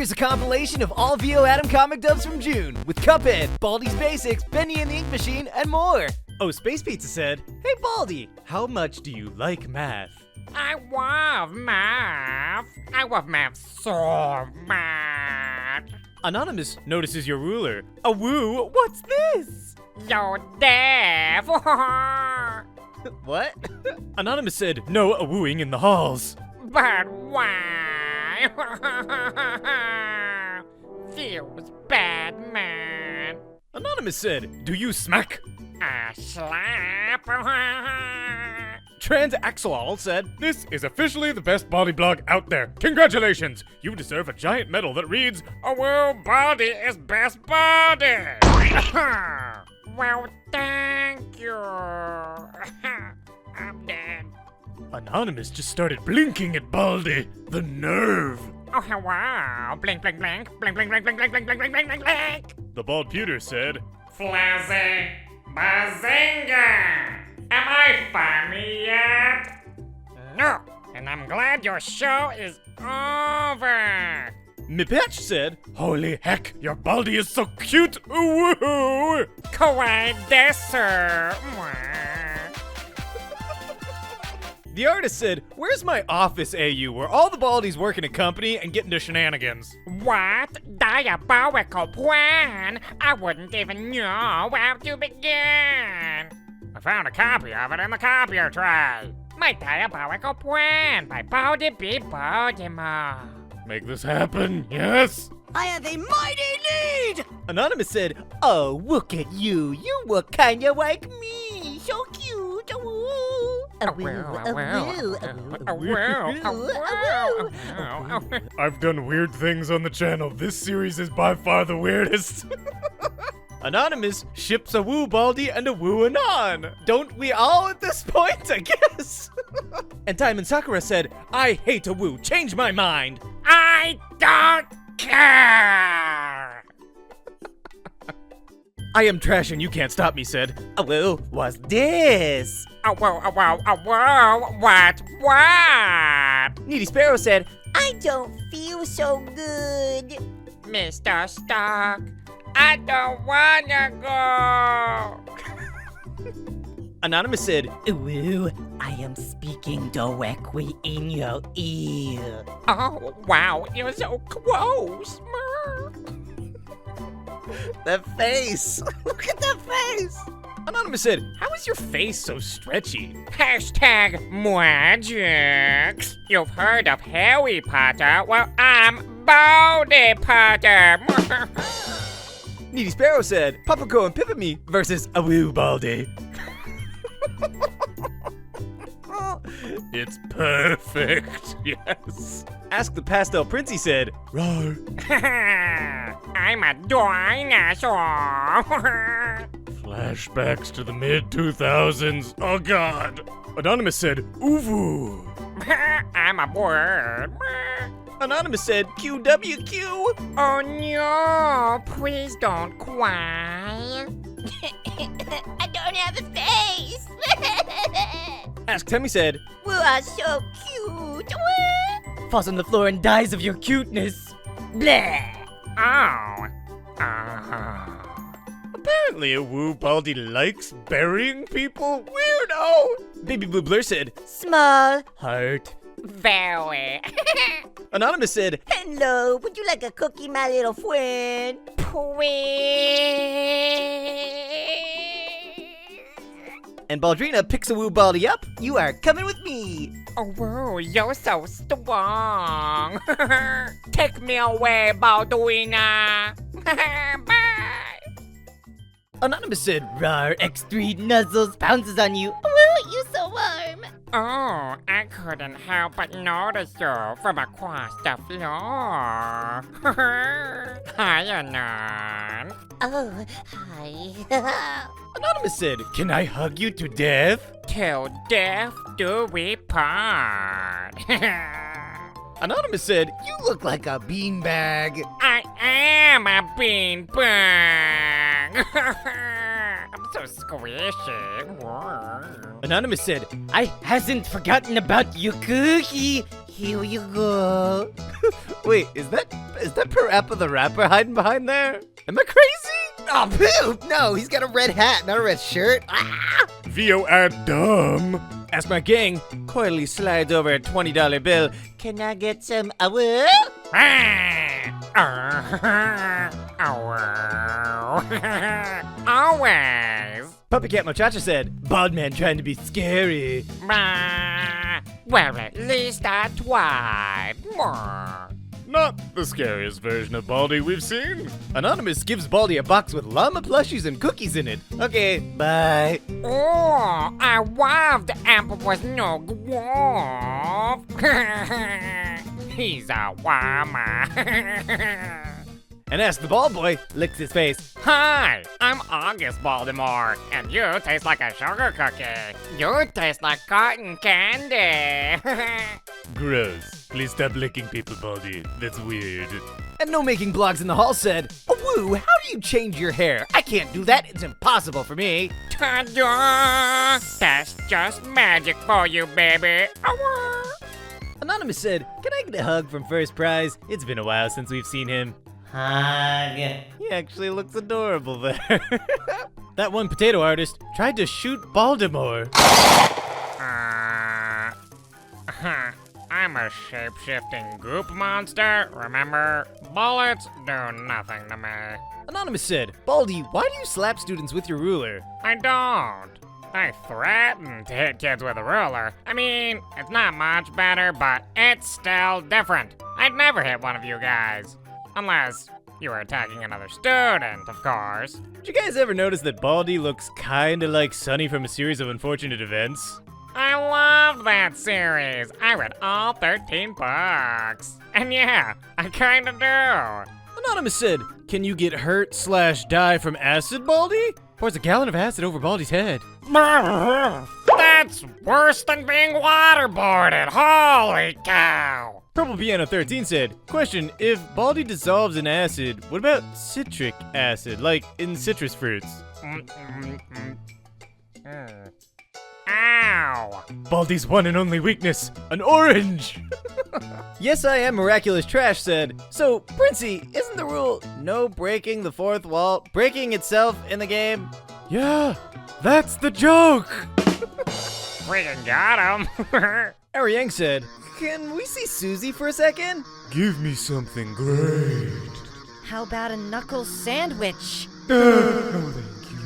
Here's a compilation of all VOAdam Comic Dubs from June, with Cuphead, Baldi's Basics, Bendy and the Ink Machine, and more. Oh, Space Pizza said, "Hey Baldi, how much do you like math?" I love math. I love math so much. Anonymous notices your ruler. OwO, what's this? Yo, Dev. What? Anonymous said, "No awooing in the halls." But why? Feels bad, man. Anonymous said, "Do you smack?" I slap. Transaxolotl said, "This is officially the best Baldi blog out there. Congratulations! You deserve a giant medal that reads, OwO Baldi is best Baldi." Well, thank you. I'm dead. Anonymous just started blinking at Baldi. The nerve! Oh, hello. Blink, blink, blink. Blink, blink, blink, blink, blink, blink, blink, blink, blink, blink, blink. The bald pewter said, Flazzy Bazinga! Am I funny yet? No, and I'm glad your show is over. Mipatch said, "Holy heck, your Baldi is so cute! Ooh-woo-hoo!" Kawaii desu. The artist said, "Where's my office, AU, where all the Baldis work in a company and get into shenanigans?" What? Diabolical plan? I wouldn't even know where to begin. I found a copy of it in the copier tray. My Diabolical Plan by Baldi B. Baltimore. Make this happen, yes? I have a mighty need! Anonymous said, "Oh, look at you. You look kinda like me. So cute. I've done weird things on the channel. This series is by far the weirdest. Anonymous ships OwO Baldi and OwO Anon. Don't we all at this point, I guess? And Time and Sakura said, "I hate OwO. Change my mind." I don't care! "I am trash and you can't stop me," said, "OwO, what's this?" What? Needy Sparrow said, I don't feel so good. Mr. Stark, I don't wanna go. Anonymous said, OwO, I am speaking directly in your ear. Oh, wow, you're so close. "That face. Look at that face." Anonymous said, "How is your face so stretchy?" Hashtag magic. You've heard of Harry Potter? Well, I'm Baldi Potter. Needy Sparrow said, "Papaco and Pipami versus OwO Baldi." It's perfect, yes. Ask the Pastel Princey said, Rawr. I'm a dinosaur. Flashbacks to the mid-2000s. Oh god. Anonymous said, "Ooh." I'm a bird. Anonymous said, "QWQ." Oh no, please don't cry. I don't have a face. Ask Temmie said, We are so cute. "Falls on the floor and dies of your cuteness." Blah. Oh. Apparently OwO Baldi likes burying people. Weirdo. Baby Blue Blur said, Small. "Heart." Very. Anonymous said, Hello, would you like a cookie, my little friend? and Baldrina picks OwO Baldi up. "You are coming with me." Oh, whoa, you're so strong. Take me away, Baldwina. Bye. Anonymous said, Rawr, X3 nuzzles pounces on you. Woo, you so warm. Oh, I couldn't help but notice you from across the floor. Hi, Anon. Oh, hi. Anonymous said, "Can I hug you to death?" Till death do we part. Anonymous said, "You look like a beanbag." I am a beanbag. I'm so squishy. Anonymous said, "I hasn't forgotten about your cookie. Here you go. Wait, is that Parappa the Rapper hiding behind there? Am I crazy? Oh, poop! No, he's got a red hat, not a red shirt. Ah! VOAdam. As my gang coyly slides over a $20 bill, Can I get some OwO? Always. Puppycat Muchacha said, Bald man trying to be scary. Well, at least I tried. Not the scariest version of Baldi we've seen. Anonymous gives Baldi a box with llama plushies and cookies in it. Okay, bye. Oh, I loved Apple was no dwarf. He's a llama. And Ask the Bald Boy licks his face. Hi, I'm August Baltimore, and you taste like a sugar cookie. You taste like cotton candy. Gross. Please stop licking people, Baldi. That's weird. And No Making Blogs in the Hall said, OwO, how do you change your hair? I can't do that. It's impossible for me. Ta-da! That's just magic for you, baby. Anonymous said, can I get a hug from First Prize? It's been a while since we've seen him. Hug. He actually looks adorable there. That one potato artist tried to shoot Baltimore. I'm a shape-shifting goop monster, remember? Bullets do nothing to me. Anonymous said, Baldi, why do you slap students with your ruler? I don't. I threaten to hit kids with a ruler. I mean, it's not much better, but it's still different. I'd never hit one of you guys. Unless you were attacking another student, of course. Did you guys ever notice that Baldi looks kinda like Sunny from A Series of Unfortunate Events? I loved that series. I read all 13 books. And yeah, I kinda do. Anonymous said, can you get hurt/die from acid, Baldi? Pours a gallon of acid over Baldi's head. That's worse than being waterboarded. Holy cow. Purple Piano 13 said, question, if Baldi dissolves in acid, what about citric acid, like in citrus fruits? Ow. Baldi's one and only weakness, an orange! Yes, I am Miraculous Trash said, so, Princey, isn't the rule no breaking the fourth wall, breaking itself in the game? Yeah, that's the joke! Freaking got him. Ariang said, can we see Susie for a second? Give me something great. How about a knuckle sandwich? No, thank you.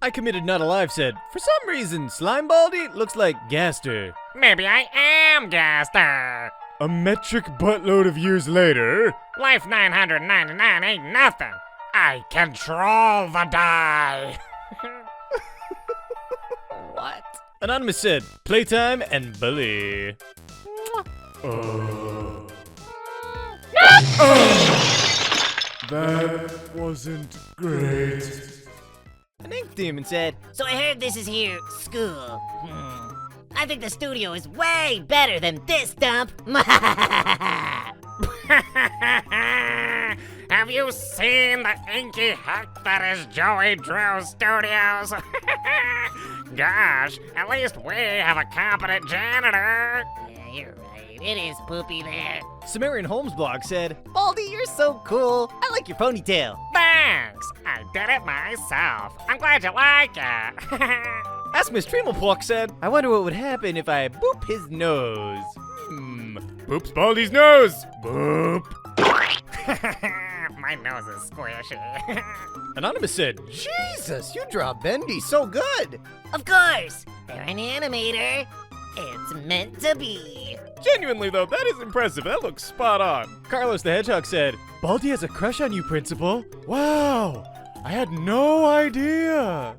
I Committed Not Alive said, for some reason, Slime Baldi looks like Gaster. Maybe I am Gaster. A metric buttload of years later. Life 999 ain't nothing. I control the die. What? Anonymous said, playtime and bully. That wasn't great. An Ink Demon said, So I heard this is your school. I think the studio is way better than this dump. Have you seen the inky heck that is Joey Drew Studios? Gosh, at least we have a competent janitor. Yeah, you're right. It is poopy there. Sumerian Holmes blog said, Baldi, you're so cool. I like your ponytail. Thanks, I did it myself. I'm glad you like it. Ask Miss Tremelpluck said, I wonder what would happen if I boop his nose. Boops Baldi's nose. Boop. My nose is squishy. Anonymous said, Jesus, you draw Bendy so good. Of course. They're an animator. It's meant to be. Genuinely though, that is impressive. That looks spot on. Carlos the Hedgehog said, Baldi has a crush on you, Principal. Wow, I had no idea.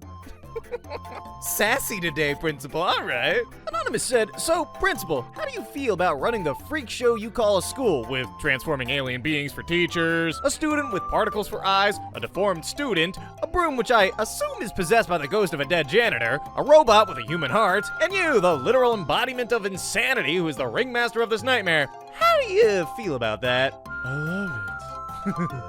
Sassy today, Principal, all right. Anonymous said, so, Principal, how do you feel about running the freak show you call a school with transforming alien beings for teachers, a student with particles for eyes, a deformed student, a broom which I assume is possessed by the ghost of a dead janitor, a robot with a human heart, and you, the literal embodiment of insanity who is the ringmaster of this nightmare? How do you feel about that? I love it.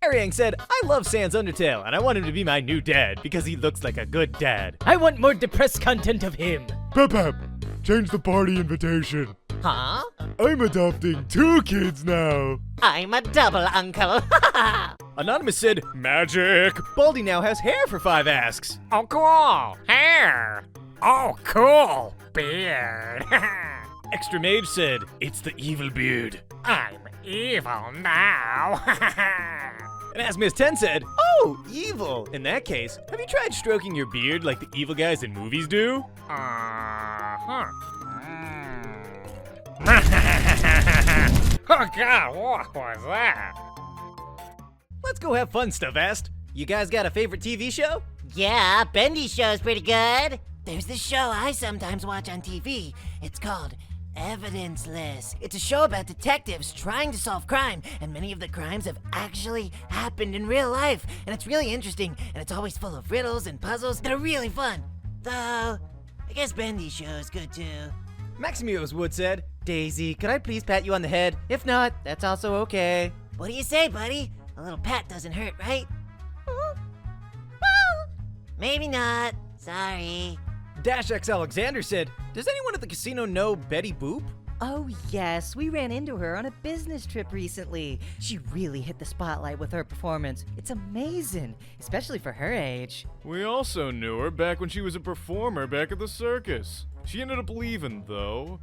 Ariang said, I love Sans Undertale, and I want him to be my new dad because he looks like a good dad. I want more depressed content of him. Pep, change the party invitation. Huh? I'm adopting 2 kids now. I'm a double uncle. Anonymous said, magic. Baldi now has hair for 5 asks. Oh, cool. Hair. Oh, cool. Beard. Extra Mage said, it's the evil beard. I'm evil now. And as Miss 10 said, oh, evil. In that case, have you tried stroking your beard like the evil guys in movies do? Uh-huh. Oh, God, what was that? Let's go have fun, Stuffast. You guys got a favorite TV show? Yeah, Bendy's show's pretty good. There's this show I sometimes watch on TV. It's called Evidenceless. It's a show about detectives trying to solve crime, and many of the crimes have actually happened in real life. And it's really interesting, and it's always full of riddles and puzzles that are really fun. Though, I guess Bendy's show is good too. Maximus Wood said, Daisy, could I please pat you on the head? If not, that's also okay. What do you say, buddy? A little pat doesn't hurt, right? Maybe not. Sorry. Dash X Alexander said, does anyone at the casino know Betty Boop? Oh yes, we ran into her on a business trip recently. She really hit the spotlight with her performance. It's amazing, especially for her age. We also knew her back when she was a performer back at the circus. She ended up leaving, though.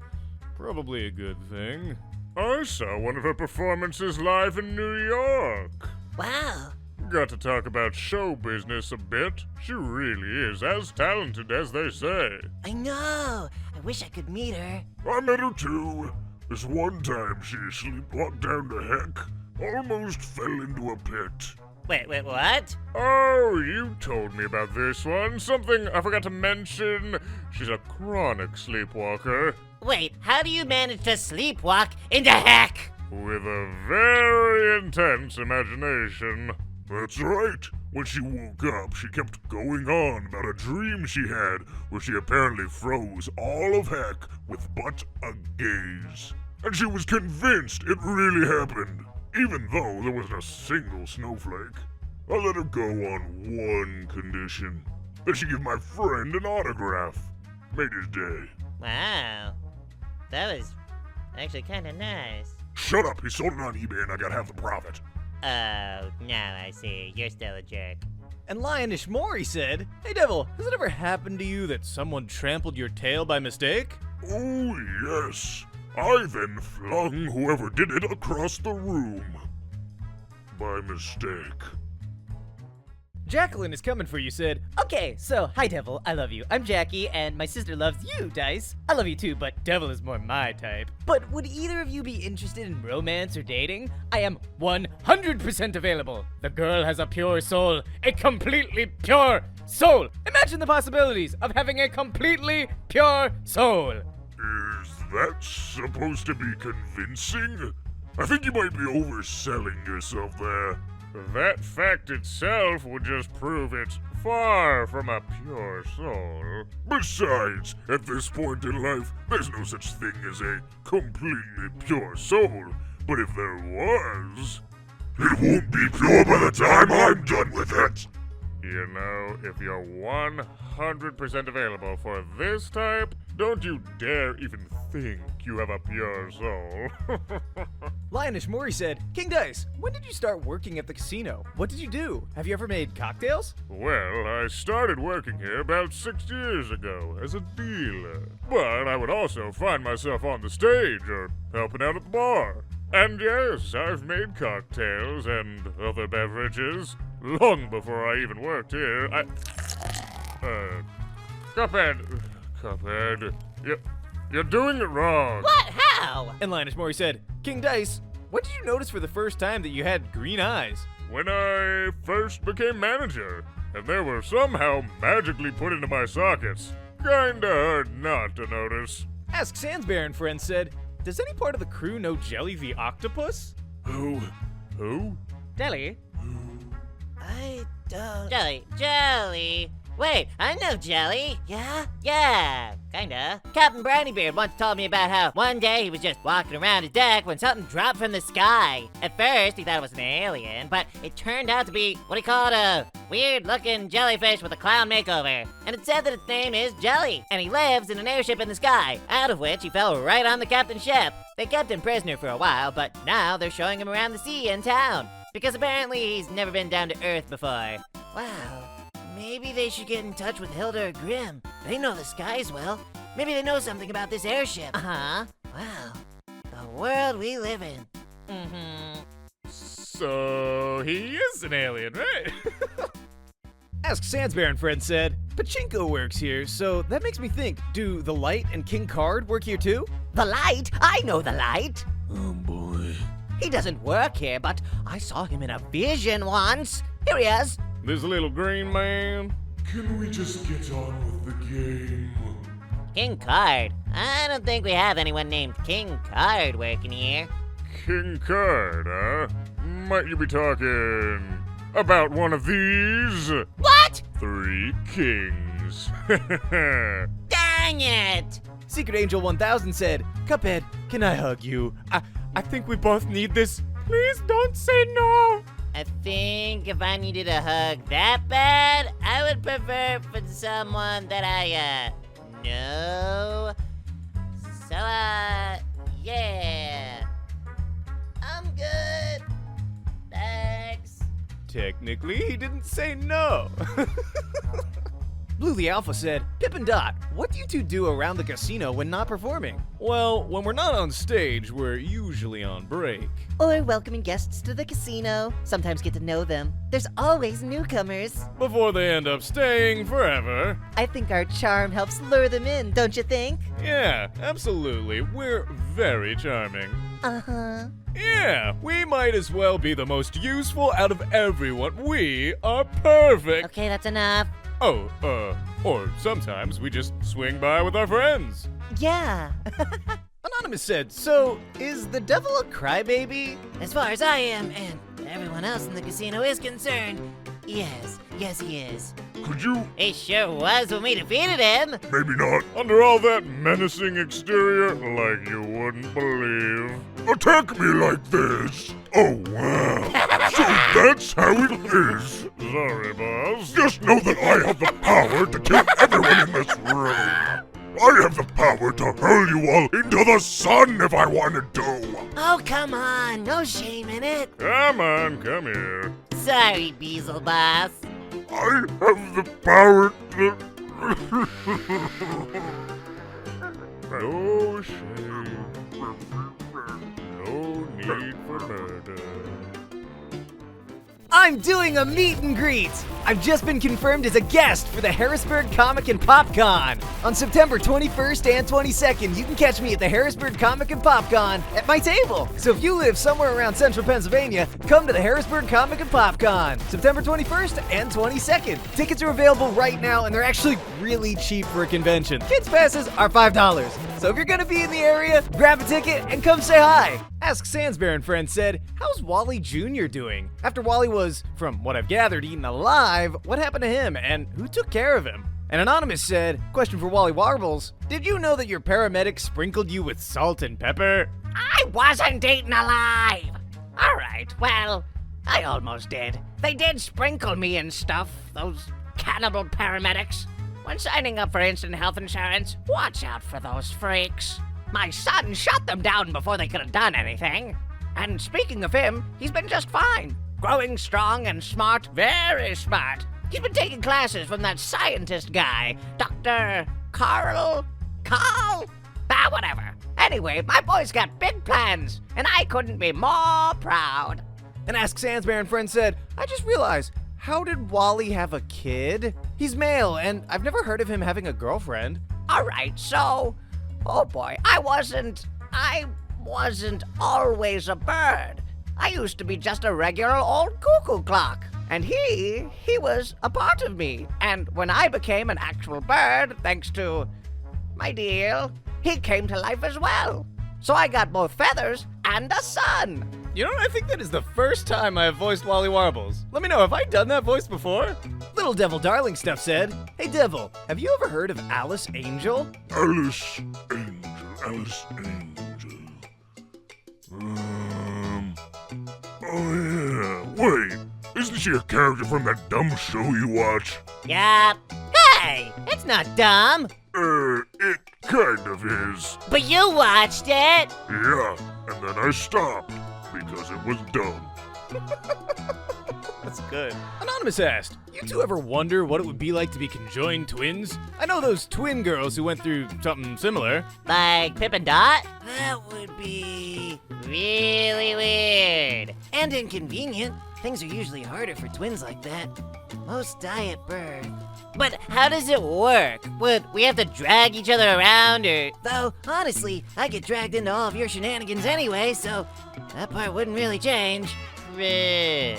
Probably a good thing. I saw one of her performances live in New York. Wow. Got to talk about show business a bit. She really is as talented as they say. I know. I wish I could meet her. I met her too. This one time she sleepwalked down the heck. Almost fell into a pit. Wait, what? Oh, you told me about this one. Something I forgot to mention. She's a chronic sleepwalker. Wait, how do you manage to sleepwalk into heck? With a very intense imagination. That's right. When she woke up, she kept going on about a dream she had where she apparently froze all of heck with but a gaze. And she was convinced it really happened, even though there wasn't a single snowflake. I let her go on one condition. That she give my friend an autograph. Made his day. Wow. That was actually kind of nice. Shut up, he sold it on eBay and I got half the profit. Oh, now I see. You're still a jerk. And Lionish Mori said, hey Devil, has it ever happened to you that someone trampled your tail by mistake? Oh, yes. I then flung whoever did it across the room. By mistake. Jacqueline is coming for you said, Okay, so hi Devil, I love you. I'm Jackie, and my sister loves you, Dice. I love you too, but Devil is more my type. But would either of you be interested in romance or dating? I am 100% available. The girl has a pure soul, a completely pure soul. Imagine the possibilities of having a completely pure soul. Is that supposed to be convincing? I think you might be overselling yourself there. That fact itself would just prove it's far from a pure soul. Besides, at this point in life, there's no such thing as a completely pure soul. But if there was, it won't be pure by the time I'm done with it. You know, if you're 100% available for this type, don't you dare even think you have a pure soul. Lionish Mori said, King Dice, when did you start working at the casino? What did you do? Have you ever made cocktails? Well, I started working here about 6 years ago as a dealer. But I would also find myself on the stage or helping out at the bar. And yes, I've made cocktails and other beverages long before I even worked here. Cuphead, you're doing it wrong. What? How? And Lionish Mori said, King Dice, when did you notice for the first time that you had green eyes? When I first became manager, and they were somehow magically put into my sockets. Kinda hard not to notice. Ask Sandsbear friend said, does any part of the crew know Jelly the octopus? Who? Jelly? I don't... Jelly, Wait, I know Jelly. Yeah? Yeah, kinda. Captain Browniebeard once told me about how one day he was just walking around his deck when something dropped from the sky. At first, he thought it was an alien, but it turned out to be what he called a weird-looking jellyfish with a clown makeover. And it said that its name is Jelly, and he lives in an airship in the sky, out of which he fell right on the captain's ship. They kept him prisoner for a while, but now they're showing him around the sea in town. Because apparently he's never been down to Earth before. Wow. Maybe they should get in touch with Hilda or Grimm. They know the skies well. Maybe they know something about this airship. Uh-huh. Wow. The world we live in. Mm-hmm. So he is an alien, right? Ask Sansbear and Friend said, Pachinko works here, so that makes me think, do the Light and King Card work here too? The Light? I know the Light. Oh boy. He doesn't work here, but I saw him in a vision once. Here he is. This little green man? Can we just get on with the game? King Card? I don't think we have anyone named King Card working here. King Card, huh? Might you be talking about one of these? What? 3 kings. Dang it! Secret Angel 1000 said, Cuphead, can I hug you? I think we both need this. Please don't say no. I think if I needed a hug that bad, I would prefer for someone that I, know. So, yeah. I'm good. Thanks. Technically, he didn't say no. Blue the Alpha said, Pip and Dot, what do you two do around the casino when not performing? Well, when we're not on stage, we're usually on break. Or welcoming guests to the casino. Sometimes get to know them. There's always newcomers. Before they end up staying forever. I think our charm helps lure them in, don't you think? Yeah, absolutely. We're very charming. Uh-huh. Yeah, we might as well be the most useful out of everyone. We are perfect. Okay, that's enough. Oh, or sometimes we just swing by with our friends. Yeah. Anonymous said, so is the devil a crybaby? As far as I am, and everyone else in the casino is concerned, yes he is. Could you? He sure was when we defeated him. Maybe not. Under all that menacing exterior, like you wouldn't believe. Attack me like this. Oh, wow. So that's how it is. Sorry, boss. Just know that I have the power to kill everyone in this room. I have the power to hurl you all into the sun if I wanted to. Oh, come on. No shame in it. Come on, come here. Sorry, Beezle Boss. I have the power to... No shame. No need for murder. I'm doing a meet and greet! I've just been confirmed as a guest for the Harrisburg Comic and Pop Con. On September 21st and 22nd, you can catch me at the Harrisburg Comic and Pop Con at my table. So if you live somewhere around central Pennsylvania, come to the Harrisburg Comic and Pop Con, September 21st and 22nd. Tickets are available right now, and they're actually really cheap for a convention. Kids passes are $5. So if you're gonna be in the area, grab a ticket and come say hi. Ask Sansbear and Friends said, how's Wally Jr. doing? After Wally was, from what I've gathered, eaten alive, what happened to him and who took care of him? And Anonymous said, question for Wally Warbles, did you know that your paramedic sprinkled you with salt and pepper? I wasn't eaten alive. All right, well, I almost did. They did sprinkle me and stuff, those cannibal paramedics. When signing up for instant health insurance, watch out for those freaks. My son shot them down before they could have done anything. And speaking of him, he's been just fine. Growing strong and smart, very smart. He's been taking classes from that scientist guy, Dr. Kahl? Whatever. Anyway, my boy's got big plans, and I couldn't be more proud. And Ask Sansbear and Friends said, I just realized, how did Wally have a kid? He's male, and I've never heard of him having a girlfriend. All right, so, oh boy, I wasn't always a bird. I used to be just a regular old cuckoo clock. And he was a part of me. And when I became an actual bird, thanks to my deal, he came to life as well. So I got both feathers and a son. You know, I think that is the first time I have voiced Wally Warbles. Let me know, have I done that voice before? Little Devil Darling Stuff said, "Hey Devil, have you ever heard of Alice Angel?" Alice Angel, Alice Angel. Oh yeah, wait, isn't she a character from that dumb show you watch? Yup. Hey, it's not dumb. It kind of is. But you watched it. Yeah, and then I stopped because it was dumb. That's good. Anonymous asked, "You two ever wonder what it would be like to be conjoined twins? I know those twin girls who went through something similar." Like Pip and Dot? That would be really weird. And inconvenient. Things are usually harder for twins like that. Most die at birth. But how does it work? Would we have to drag each other around or... Though, honestly, I get dragged into all of your shenanigans anyway, so that part wouldn't really change. True.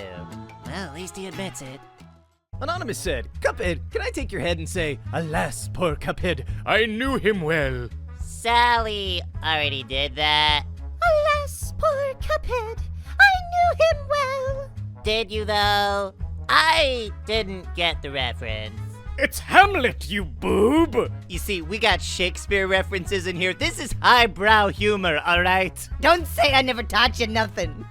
Well, at least he admits it. Anonymous said, "Cuphead, can I take your head and say, 'Alas, poor Cuphead, I knew him well'?" Sally already did that. Alas, poor Cuphead. I knew him well. Did you, though? I didn't get the reference. "It's Hamlet, you boob!" You see, we got Shakespeare references in here. This is highbrow humor, alright? Don't say I never taught you nothing.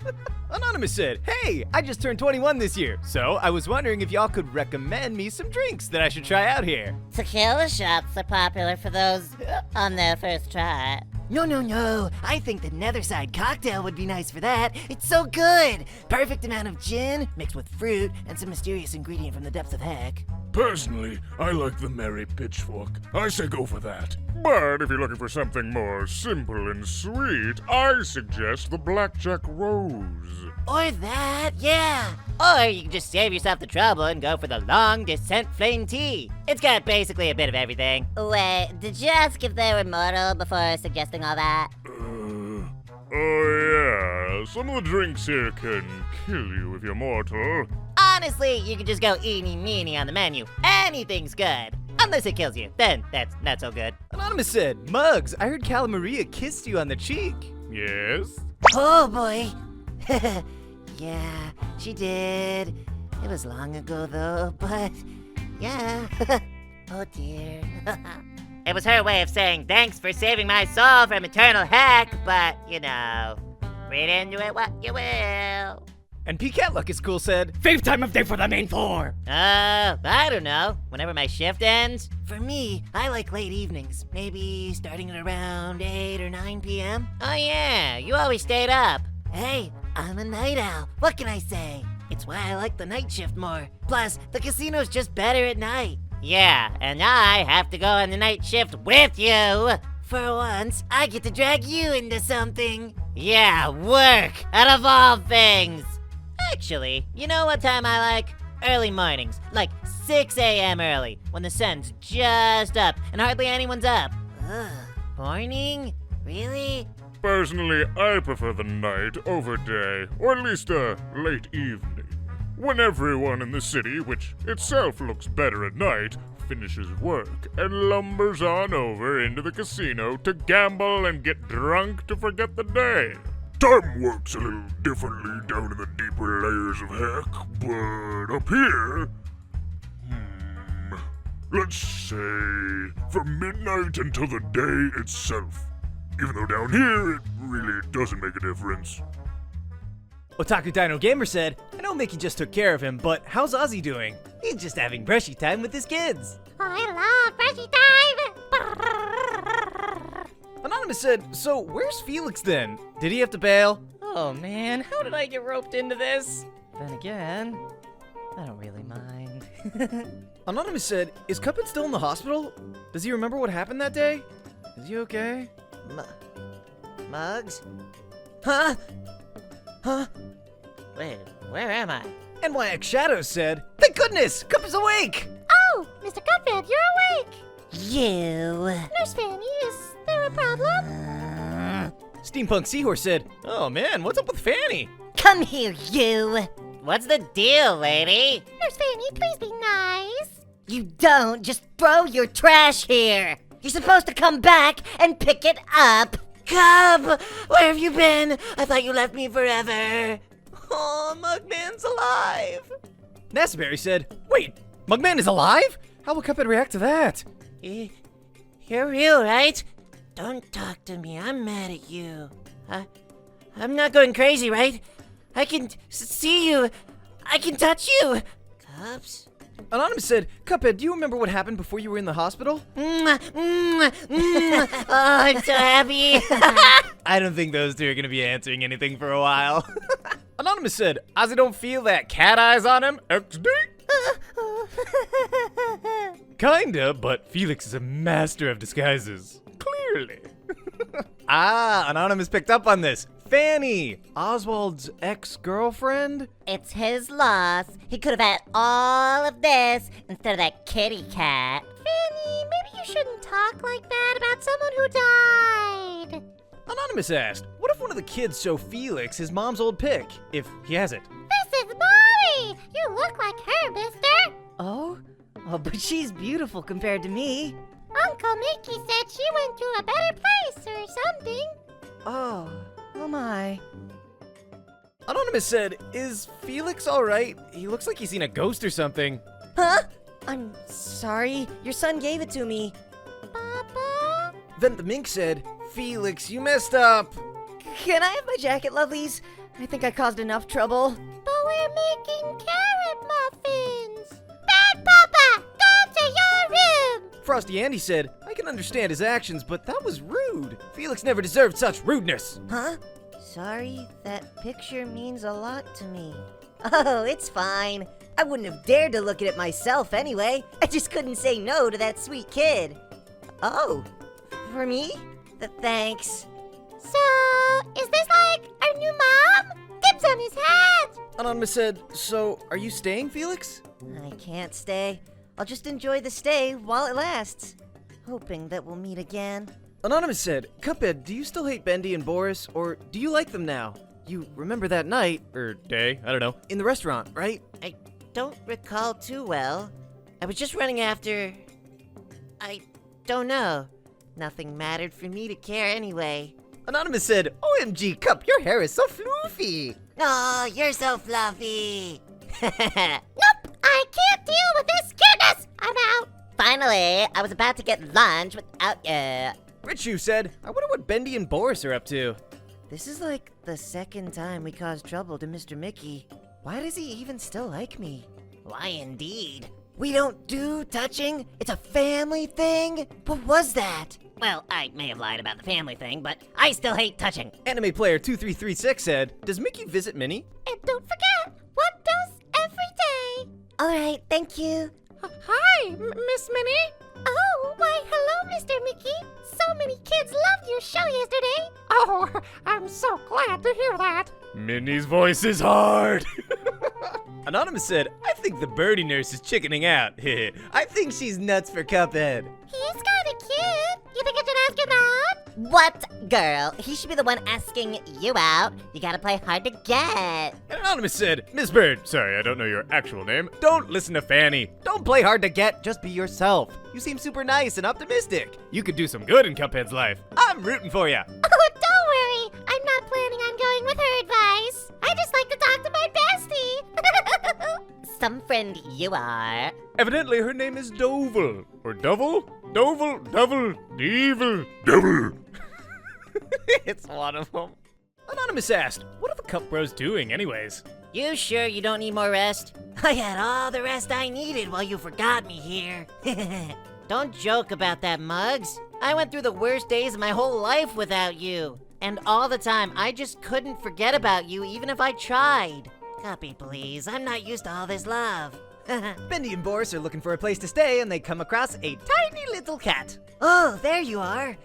Anonymous said, "Hey, I just turned 21 this year, so I was wondering if y'all could recommend me some drinks that I should try out here." Tequila shots are popular for those on their first try. No. I think the Netherside cocktail would be nice for that. It's so good. Perfect amount of gin mixed with fruit and some mysterious ingredient from the depths of heck. Personally, I like the Merry Pitchfork. I say go for that. But if you're looking for something more simple and sweet, I suggest the Blackjack Rose. Or that, yeah. Or you can just save yourself the trouble and go for the Long Descent Flame Tea. It's got basically a bit of everything. Wait, did you ask if they were mortal before suggesting all that? Oh yeah, some of the drinks here can kill you if you're mortal. Honestly, you can just go eeny meeny on the menu. Anything's good. Unless it kills you, then that's not so good. Anonymous said, "Muggs, I heard Calla Maria kissed you on the cheek." Yes? Oh boy. Yeah, she did. It was long ago though, but yeah. Oh dear. It was her way of saying thanks for saving my soul from eternal heck, but you know, read into it what you will. And P. Catluck is cool said, "Fave time of day for the main four." I don't know. Whenever my shift ends. For me, I like late evenings. Maybe starting at around 8 or 9 p.m. Oh yeah, you always stayed up. Hey, I'm a night owl. What can I say? It's why I like the night shift more. Plus, the casino's just better at night. Yeah, and I have to go on the night shift with you. For once, I get to drag you into something. Yeah, work, out of all things. Actually, you know what time I like? Early mornings, like 6 a.m. early, when the sun's just up and hardly anyone's up. Ugh, morning? Really? Personally, I prefer the night over day, or at least a late evening. When everyone in the city, which itself looks better at night, finishes work and lumbers on over into the casino to gamble and get drunk to forget the day. Time works a little differently down in the deeper layers of heck, but up here, let's say from midnight until the day itself. Even though down here, it really doesn't make a difference. Otaku Dino Gamer said, "I know Mickey just took care of him, but how's Ozzy doing? He's just having brushy time with his kids." I love brushy time! Anonymous said, "So where's Felix then? Did he have to bail?" Oh man, how did I get roped into this? Then again, I don't really mind. Anonymous said, "Is Cuphead still in the hospital? Does he remember what happened that day? Is he okay?" Muggs? Huh? Wait, where am I? NYX Shadows said, "Thank goodness, Cuphead's awake!" Oh, Mr. Cuphead, you're awake! You. Nurse Fanny, is there a problem? Steampunk Seahorse said, "Oh man, what's up with Fanny?" Come here, you. What's the deal, lady? Nurse Fanny, please be nice. You don't just throw your trash here. You're supposed to come back and pick it up. Cub, where have you been? I thought you left me forever. Oh, Mugman's alive! Nasberry said, "Wait, Mugman is alive? How will Cuphead react to that? You're real, right? Don't talk to me. I'm mad at you. I'm not going crazy, right? I can see you. I can touch you. Cups? Anonymous said, Cuphead, do you remember what happened before you were in the hospital? Oh, I'm so happy. I don't think those two are gonna be answering anything for a while. Anonymous said, Ozzy don't feel that cat eyes on him? XD? Kinda, but Felix is a master of disguises. Clearly. Anonymous picked up on this. Fanny, Oswald's ex-girlfriend? It's his loss. He could have had all of this instead of that kitty cat. Fanny, maybe you shouldn't talk like that about someone who died. Anonymous asked, what if one of the kids show Felix his mom's old pic, if he has it? This is Molly. You look like her, mister. Oh, but she's beautiful compared to me. Uncle Mickey said she went to a better place or something. Oh my. Anonymous said, is Felix alright? He looks like he's seen a ghost or something. Huh? I'm sorry. Your son gave it to me. Papa? Then the mink said, Felix, you messed up. Can I have my jacket, lovelies? I think I caused enough trouble. But we're making carrot muffins. Bad Papa, go to your room. Frosty Andy said, I can understand his actions, but that was rude. Felix never deserved such rudeness. Huh? Sorry, that picture means a lot to me. Oh, it's fine. I wouldn't have dared to look at it myself anyway. I just couldn't say no to that sweet kid. Oh, for me? Thanks. So, is this like our new mom? Dibs on his hat. Anonymous said, so are you staying, Felix? I can't stay. I'll just enjoy the stay while it lasts. Hoping that we'll meet again. Anonymous said, Cuphead, do you still hate Bendy and Boris, or do you like them now? You remember that night, or day, I don't know, in the restaurant, right? I don't recall too well. I was just running after... I don't know. Nothing mattered for me to care anyway. Anonymous said, OMG, Cup, your hair is so floofy. Oh, you're so fluffy. Nope, I can't deal with this cuteness. I'm out. Finally, I was about to get lunch without you. Richu said, I wonder what Bendy and Boris are up to. This is like the second time we caused trouble to Mr. Mickey. Why does he even still like me? Why indeed? We don't do touching. It's a family thing. What was that? Well, I may have lied about the family thing, but I still hate touching. Anime Player 2336 said, does Mickey visit Minnie? And don't forget, what does every day? All right, thank you. Hi, Miss Minnie. Oh, why hello, Mr. Mickey. So many kids loved your show yesterday. Oh, I'm so glad to hear that. Minnie's voice is hard. Anonymous said, I think the birdie nurse is chickening out. I think she's nuts for Cuphead. He's kinda cute. You think I should ask him out? What, girl? He should be the one asking you out. You gotta play hard to get. And Anonymous said, Miss Bird, sorry, I don't know your actual name. Don't listen to Fanny. Don't play hard to get, just be yourself. You seem super nice and optimistic. You could do some good in Cuphead's life. I'm rooting for ya. Oh, don't worry. I'm not planning on going with her advice. I just like to talk to my bestie. Some friend you are. Evidently her name is Dovel. Or Dovel? Dovel, Devil. Devil! It's one of them. Anonymous asked, what are the Cup Bros doing anyways? You sure you don't need more rest? I had all the rest I needed while you forgot me here. Don't joke about that, Muggs. I went through the worst days of my whole life without you. And all the time, I just couldn't forget about you even if I tried. Copy, please. I'm not used to all this love. Bendy and Boris are looking for a place to stay and they come across a tiny little cat. Oh, there you are.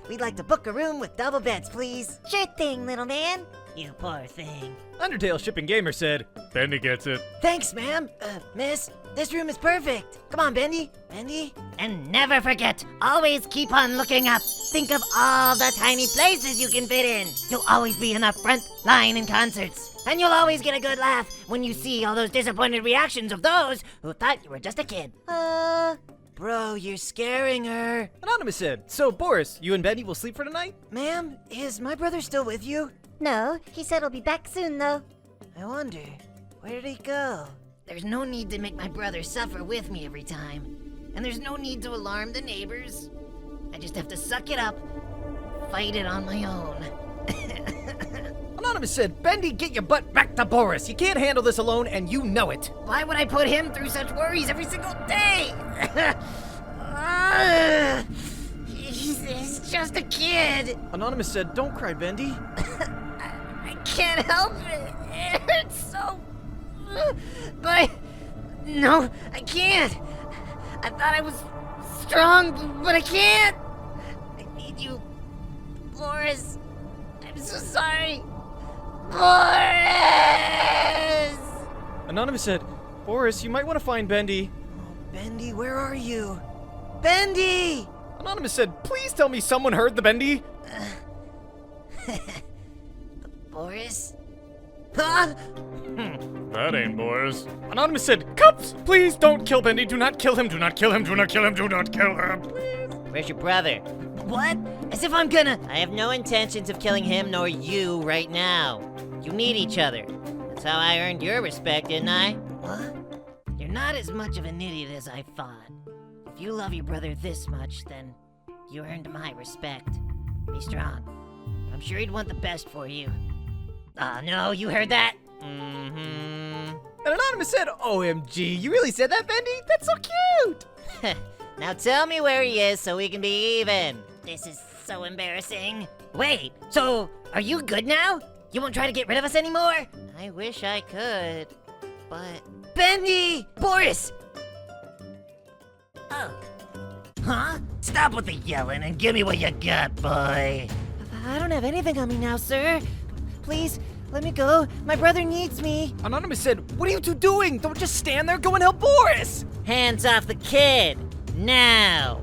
We'd like to book a room with double beds, please. Sure thing, little man. You poor thing. Undertale Shipping Gamer said, Bendy gets it. Thanks, ma'am. Miss, this room is perfect. Come on, Bendy. Bendy? And never forget, always keep on looking up. Think of all the tiny places you can fit in. You'll always be in the front line in concerts. And you'll always get a good laugh when you see all those disappointed reactions of those who thought you were just a kid. Bro, you're scaring her. Anonymous said, so Boris, you and Bendy will sleep for tonight? Ma'am, is my brother still with you? No, he said he'll be back soon, though. I wonder, where did he go? There's no need to make my brother suffer with me every time. And there's no need to alarm the neighbors. I just have to suck it up, fight it on my own. Anonymous said, Bendy, get your butt back to Boris. You can't handle this alone, and you know it. Why would I put him through such worries every single day? He's just a kid. Anonymous said, don't cry, Bendy. I can't help it. It hurts so. But no, I can't. I thought I was strong, but I can't. I need you, Boris. I'm so sorry. Boris! Anonymous said, Boris, you might want to find Bendy. Bendy, where are you? Bendy! Anonymous said, please tell me someone heard the Bendy. Boris? Huh? That ain't Boris. Anonymous said, Cups, please don't kill Bendy. Do not kill him. Do not kill him. Do not kill him. Do not kill him. Please. Where's your brother? What? As if I'm gonna. I have no intentions of killing him nor you right now. You need each other. That's how I earned your respect, didn't I? What? You're not as much of an idiot as I thought. If you love your brother this much, then you earned my respect. Be strong. I'm sure he'd want the best for you. Oh no, you heard that? And Anonymous said, OMG, you really said that, Bendy? That's so cute! Now tell me where he is so we can be even. This is so embarrassing. Wait, so are you good now? You won't try to get rid of us anymore? I wish I could, but... Bendy! Boris! Oh. Huh? Stop with the yelling and give me what you got, boy. I don't have anything on me now, sir. Please, let me go. My brother needs me. Anonymous said, what are you two doing? Don't just stand there. Go and help Boris. Hands off the kid. Now.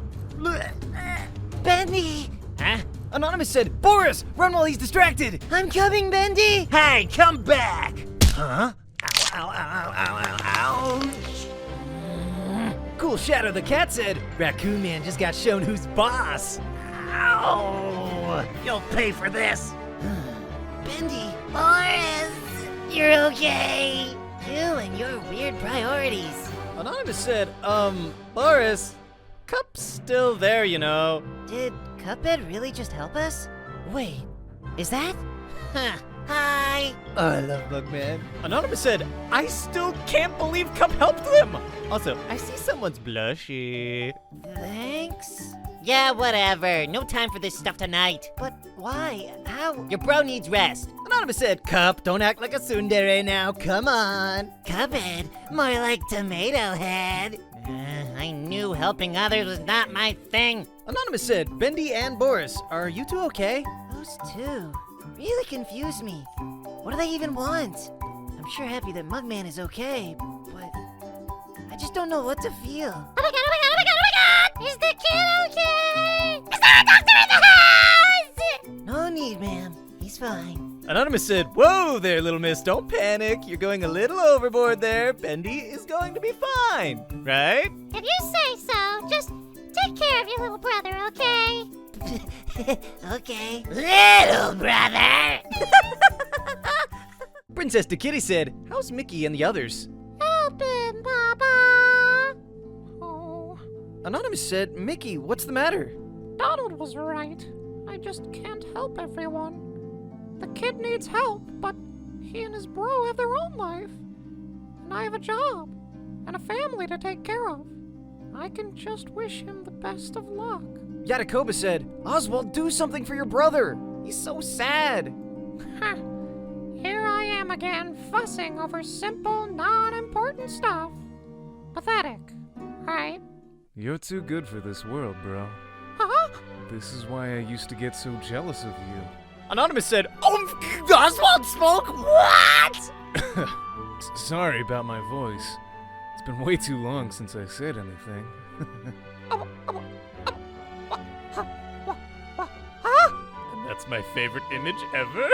Bendy! Huh? Anonymous said, Boris, run while he's distracted. I'm coming, Bendy! Hey, come back! Huh? Ow, ow, ow, ow, ow, ouch! Cool Shadow the cat said, Raccoon Man just got shown who's boss. Ow! You'll pay for this! Bendy! Boris! You're okay! You and your weird priorities. Anonymous said, Boris, Cup's still there, you know. Did Cuphead really just help us? Wait, is that? Huh. Hi! Oh, I love Mugman. Anonymous said, I still can't believe Cup helped them. Also, I see someone's blushy. Thanks? Yeah, whatever. No time for this stuff tonight. But why? How? Your bro needs rest. Anonymous said, Cup, don't act like a tsundere now. Come on. Cuphead, more like tomato head. I knew helping others was not my thing. Anonymous said, Bendy and Boris, are you two okay? Those two really confuse me. What do they even want? I'm sure happy that Mugman is okay, but I just don't know what to feel. Oh my god, oh my god, oh my god, oh my god! Is the kid okay? Is there a doctor in the house? No need, ma'am. He's fine. Anonymous said, whoa there, little miss, don't panic. You're going a little overboard there. Bendy is going to be fine, right? If you say so, just take care of your little brother, okay? Okay. Little brother! Princess DeKitty said, how's Mickey and the others? Help him, Papa! Oh, Anonymous said, Mickey, what's the matter? Donald was right. I just can't help everyone. The kid needs help, but he and his bro have their own life. And I have a job and a family to take care of. I can just wish him the best of luck. Yadakoba said, Oswald, do something for your brother. He's so sad. Ha! Here I am again, fussing over simple, non-important stuff. Pathetic, right? You're too good for this world, bro. Huh? This is why I used to get so jealous of you. Anonymous said, oh, Oswald spoke? What? Sorry about my voice. It's been way too long since I said anything. And that's my favorite image ever.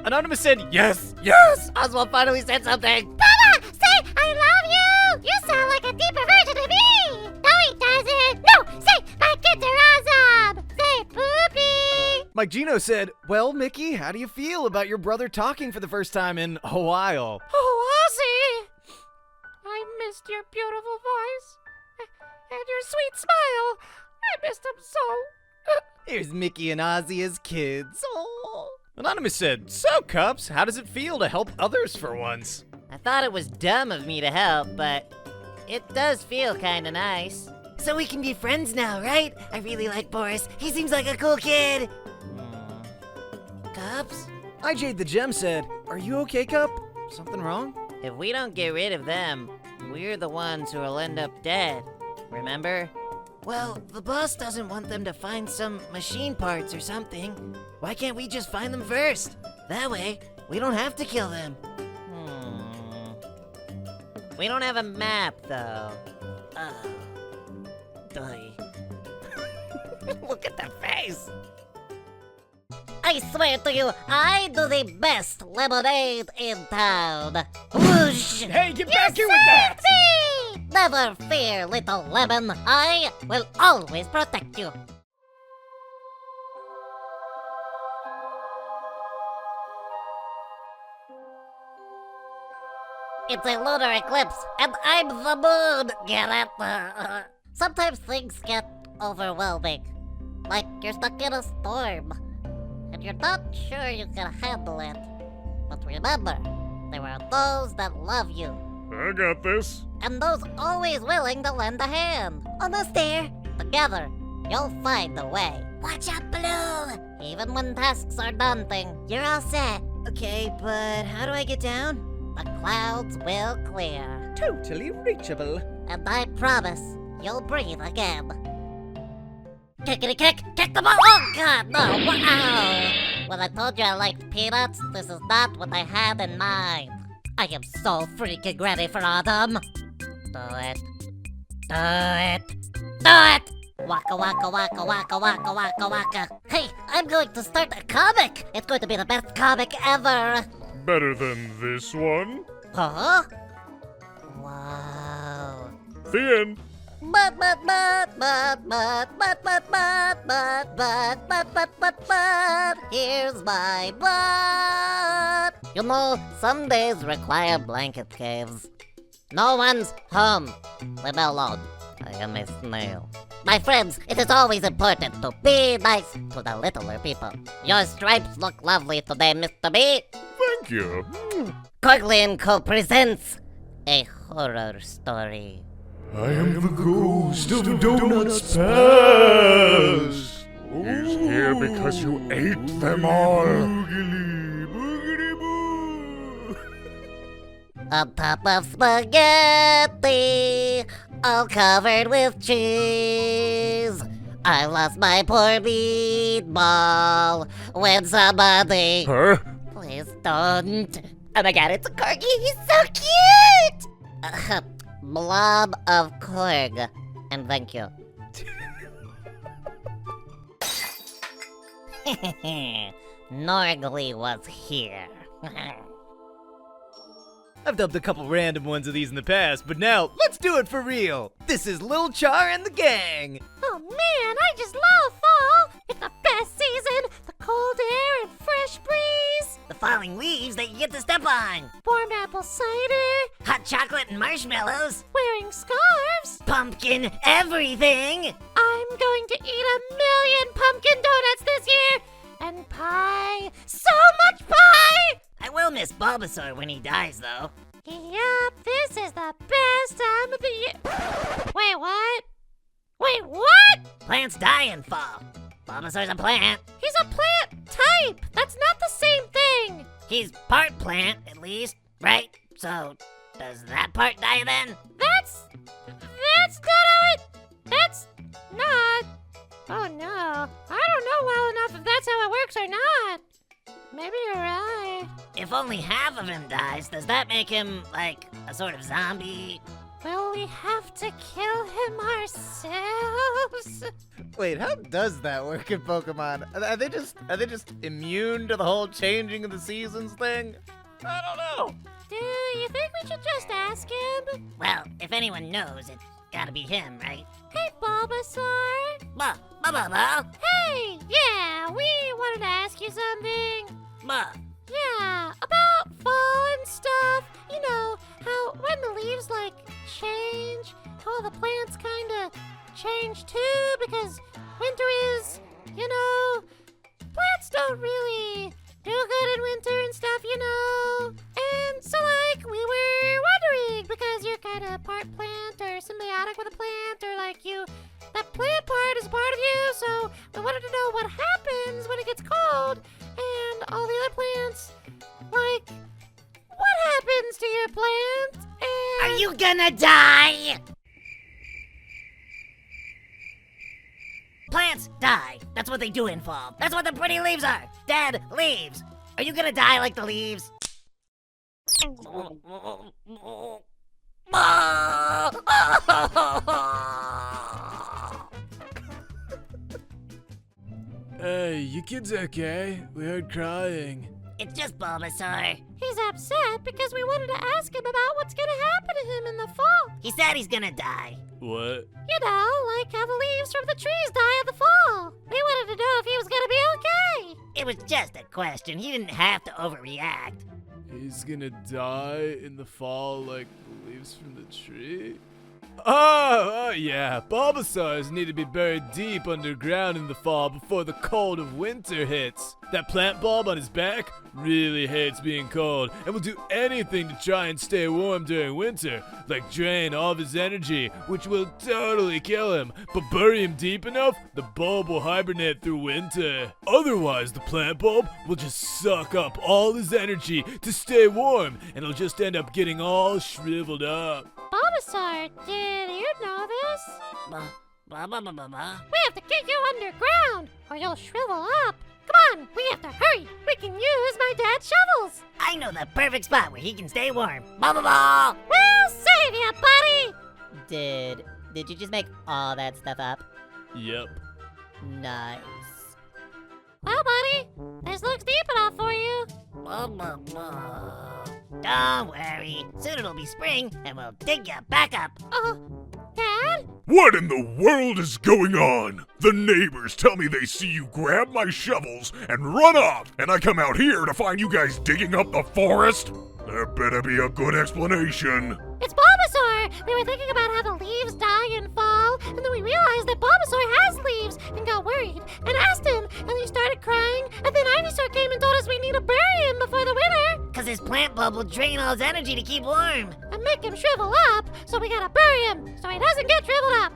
Anonymous said, yes, yes. Oswald finally said something. Papa, say I love you! You sound like a deeper version of me! No, he doesn't! No, say my kids are awesome! Say poopy! Mike Gino said, well, Mickey, how do you feel about your brother talking for the first time in a while? Oh, missed your beautiful voice. And your sweet smile. I missed them so. Here's Mickey and Ozzy as kids. Oh. Anonymous said, "So, Cups, how does it feel to help others for once?" I thought it was dumb of me to help, but it does feel kinda nice. So we can be friends now, right? I really like Boris. He seems like a cool kid. Cups? IJ the Gem said, "Are you okay, Cup? Something wrong?" If we don't get rid of them, we're the ones who will end up dead. Remember? Well, the boss doesn't want them to find some machine parts or something. Why can't we just find them first? That way, we don't have to kill them. We don't have a map, though. Look at the face! I swear to you, I do the best lemonade in town. Whoosh! Hey, get back here with that! See? Never fear, little lemon. I will always protect you. It's a lunar eclipse, and I'm the moon, get it? Sometimes things get overwhelming. Like you're stuck in a storm, and you're not sure you can handle it. But remember, there are those that love you, I got this. and those always willing to lend a hand. Almost there. Together, you'll find a way. Watch out, Blue! Even when tasks are daunting, you're all set. Okay, but how do I get down? The clouds will clear. Totally reachable. And I promise, you'll breathe again. Kickity kick! Kick the ball! Oh god, no! Wow! When I told you I liked peanuts, this is not what I had in mind. I am so freaking ready for autumn. Do it. Do it. Do it! Waka waka waka waka waka waka waka. Hey, I'm going to start a comic! It's going to be the best comic ever! Better than this one. Huh? Wow. The end. But here's my but. You know, some days require blanket caves. No one's home. Leave me alone. I am a snail. My friends, it is always important to be nice to the littler people. Your stripes look lovely today, Mr. B. Thank you. Coglin Co. presents a horror story. I am the ghost of Donuts Past. He's here because you ate them all. Boogily, boogity boo. On top of spaghetti, all covered with cheese. I lost my poor meatball when somebody... Huh? Please don't. Oh my god, it's a corgi. He's so cute! Blob of Korg. And thank you. Norgly was here. I've dubbed a couple random ones of these in the past, but now, let's do it for real! This is Lil Char and the gang! Oh man, I just love fall! It's the best season! The cold air and fresh breeze! The falling leaves that you get to step on. Warm apple cider! Hot chocolate and marshmallows. Wearing scarves! Pumpkin everything. I'm going to eat 1,000,000 pumpkin donuts this year! And pie! So much pie! I will miss Bulbasaur when he dies, though. Yup, this is the best time of the year. Wait, what? Wait, what? Plants die in fall. Bulbasaur's a plant. He's a plant type. That's not the same thing. He's part plant, at least, right? So, does that part die then? That's not how it. That's not. Oh no, I don't know well enough if that's how it works or not. Maybe you're right. If only half of him dies, does that make him, like, a sort of zombie? Will we have to kill him ourselves? Wait, how does that work in Pokemon? Are they just immune to the whole changing of the seasons thing? I don't know. Do you think we should just ask him? Well, if anyone knows, it's gotta be him, right? Hey, Bulbasaur. Hey, yeah, we wanted to ask you something. Buh. Yeah, about fall and stuff. You know, how when the leaves, like, change all the plants kind of change too, because winter is, plants don't really do good in winter and stuff, And so, we were wondering, because you're kind of part plant or symbiotic with a plant, or that plant part is part of you, so we wanted to know what happens when it gets cold, and all the other plants, what happens to your plant? And Are you gonna die? Plants die. That's what they do in fall. That's what the pretty leaves are. Dead leaves. Are you gonna die like the leaves? Hey, you kids okay? We heard crying. It's just Bulbasaur. He's upset because we wanted to ask him about what's gonna happen to him in the fall. He said he's gonna die. What? Like how the leaves from the trees die in the fall. We wanted to know if he was gonna be okay. It was just a question. He didn't have to overreact. He's gonna die in the fall like the leaves from the tree? Oh, yeah. Bulbasaurs need to be buried deep underground in the fall before the cold of winter hits. That plant bulb on his back really hates being cold and will do anything to try and stay warm during winter, like drain all of his energy, which will totally kill him. But bury him deep enough, the bulb will hibernate through winter. Otherwise, the plant bulb will just suck up all his energy to stay warm, and he'll just end up getting all shriveled up. Bulbasaur, did you know this? Blah, blah, blah, blah, blah, blah. We have to get you underground, or you'll shrivel up. Come on, we have to hurry. We can use my dad's shovels. I know the perfect spot where he can stay warm. Blah, blah, blah. We'll save you, buddy. Did you just make all that stuff up? Yep. Nice. Well, buddy, this looks deep enough for you. Blah, blah, blah. Don't worry. Soon it'll be spring, and we'll dig you back up. Dad? What in the world is going on? The neighbors tell me they see you grab my shovels and run off, and I come out here to find you guys digging up the forest? There better be a good explanation. It's Bulbasaur! We were thinking about how the leaves die in fall, and then we realized that Bulbasaur has leaves, and got worried, and asked him, and he started crying, and then Ivysaur came and told us we need to bury him before the winter! Cause his plant bulb will drain all his energy to keep warm. And make him shrivel up, so we gotta bury him, so he doesn't get shriveled up!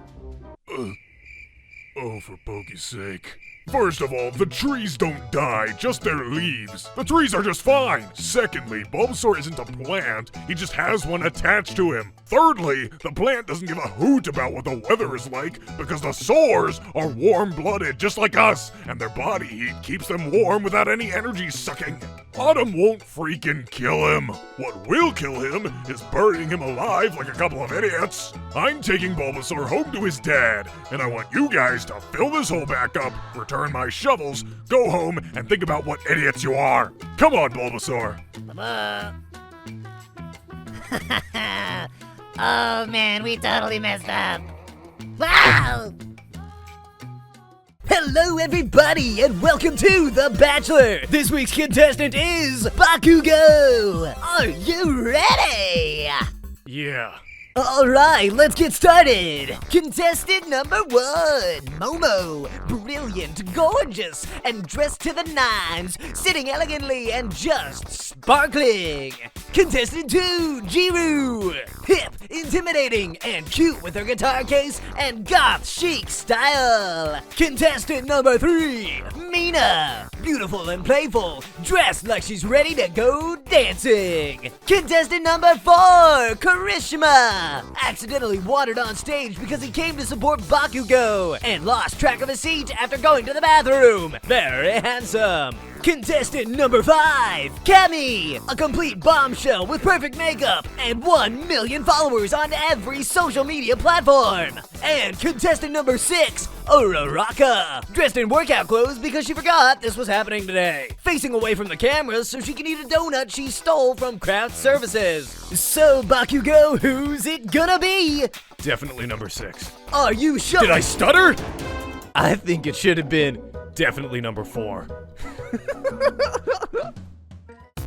Oh, for Poke's sake. First of all, the trees don't die, just their leaves. The trees are just fine. Secondly, Bulbasaur isn't a plant, he just has one attached to him. Thirdly, the plant doesn't give a hoot about what the weather is like because the Saurs are warm-blooded just like us, and their body heat keeps them warm without any energy sucking. Autumn won't freaking kill him. What will kill him is burying him alive like a couple of idiots. I'm taking Bulbasaur home to his dad, and I want you guys to fill this hole back up, return my shovels, go home, and think about what idiots you are. Come on, Bulbasaur. Oh man, we totally messed up. Wow! Hello, everybody, and welcome to The Bachelor. This week's contestant is Bakugo. Are you ready? Yeah. All right, let's get started. Contestant number 1, Momo. Brilliant, gorgeous, and dressed to the nines, sitting elegantly and just sparkling. Contestant 2, Jiru. Hip, intimidating, and cute with her guitar case and goth chic style. Contestant number 3, Mina. Beautiful and playful, dressed like she's ready to go dancing. Contestant number 4, Karishma. Accidentally wandered on stage because he came to support Bakugo and lost track of his seat after going to the bathroom. Very handsome. Contestant number 5, Cammy, a complete bombshell with perfect makeup and 1 million followers on every social media platform. And contestant number 6, Uraraka, dressed in workout clothes because she forgot this was happening today, facing away from the cameras so she can eat a donut she stole from craft services. So, Bakugo, who's it gonna be? Definitely number 6. Are you sure? Did I stutter? I think it should have been definitely number 4.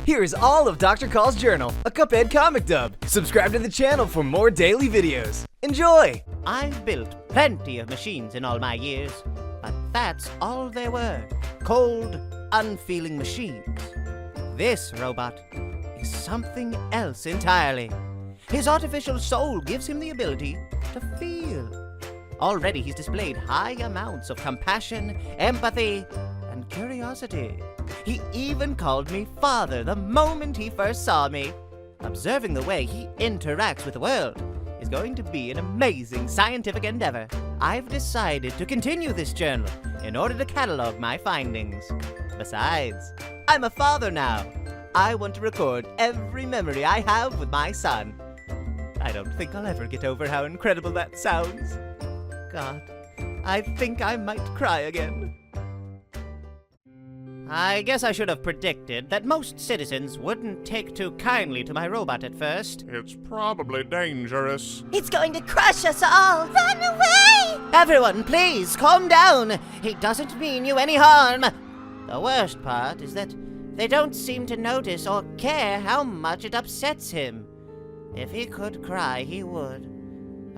Here is all of Dr. Kahl's journal, a Cuphead Comic Dub. Subscribe to the channel for more daily videos. Enjoy! I've built plenty of machines in all my years, but that's all they were. Cold, unfeeling machines. This robot is something else entirely. His artificial soul gives him the ability to feel. Already he's displayed high amounts of compassion, empathy, and curiosity. He even called me father the moment he first saw me. Observing the way he interacts with the world is going to be an amazing scientific endeavor. I've decided to continue this journal in order to catalog my findings. Besides, I'm a father now. I want to record every memory I have with my son. I don't think I'll ever get over how incredible that sounds. God, I think I might cry again. I guess I should have predicted that most citizens wouldn't take too kindly to my robot at first. It's probably dangerous. It's going to crush us all. Run away! Everyone, please, calm down. He doesn't mean you any harm. The worst part is that they don't seem to notice or care how much it upsets him. If he could cry, he would.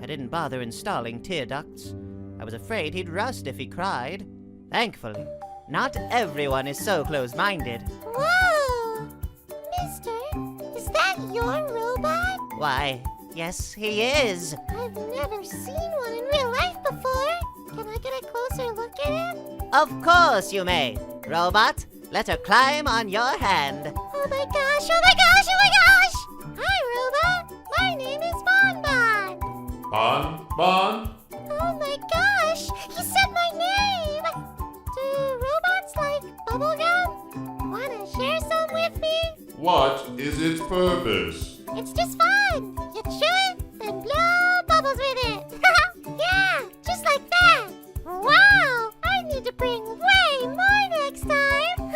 I didn't bother installing tear ducts. I was afraid he'd rust if he cried. Thankfully, not everyone is so close-minded. Whoa! Mister, is that your robot? Why, yes, he is. I've never seen one in real life before. Can I get a closer look at it? Of course you may. Robot, let her climb on your hand. Oh my gosh, oh my gosh, oh my gosh! Hi, robot. My name is Bonbon. Bon? Oh my gosh, he said my name. Do robots like bubblegum? Wanna share some with me? What is its purpose? It's just fun. You chew it, then blow bubbles with it. Yeah, just like that. Wow, I need to bring way more next time.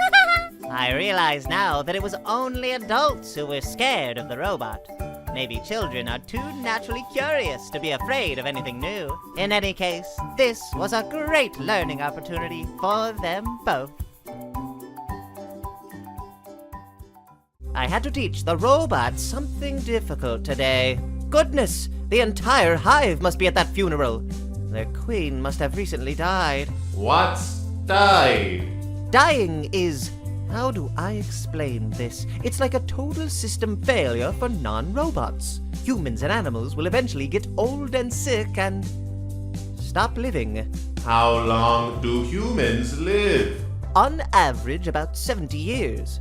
I realize now that it was only adults who were scared of the robot. Maybe children are too naturally curious to be afraid of anything new. In any case, this was a great learning opportunity for them both. I had to teach the robot something difficult today. Goodness, the entire hive must be at that funeral. Their queen must have recently died. What's died? Dying is... how do I explain this? It's like a total system failure for non-robots. Humans and animals will eventually get old and sick and stop living. How long do humans live? On average, about 70 years.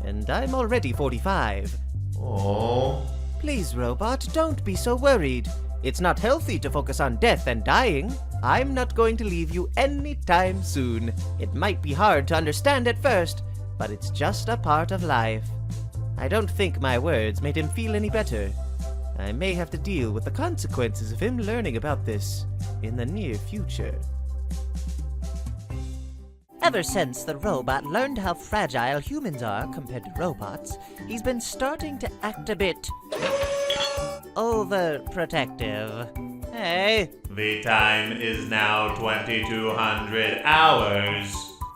And I'm already 45. Oh. Please, robot, don't be so worried. It's not healthy to focus on death and dying. I'm not going to leave you anytime soon. It might be hard to understand at first, but it's just a part of life. I don't think my words made him feel any better. I may have to deal with the consequences of him learning about this in the near future. Ever since the robot learned how fragile humans are compared to robots, he's been starting to act a bit overprotective. Hey. The time is now 2200 hours.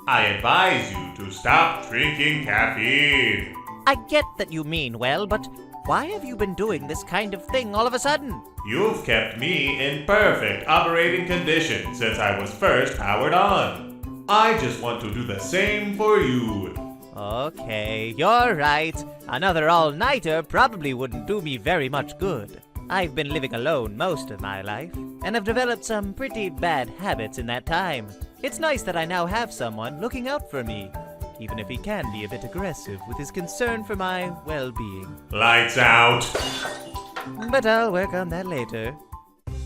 I advise you to stop drinking caffeine. I get that you mean well, but why have you been doing this kind of thing all of a sudden? You've kept me in perfect operating condition since I was first powered on. I just want to do the same for you. Okay, you're right. Another all-nighter probably wouldn't do me very much good. I've been living alone most of my life, and I've developed some pretty bad habits in that time. It's nice that I now have someone looking out for me, even if he can be a bit aggressive with his concern for my well-being. Lights out. But I'll work on that later.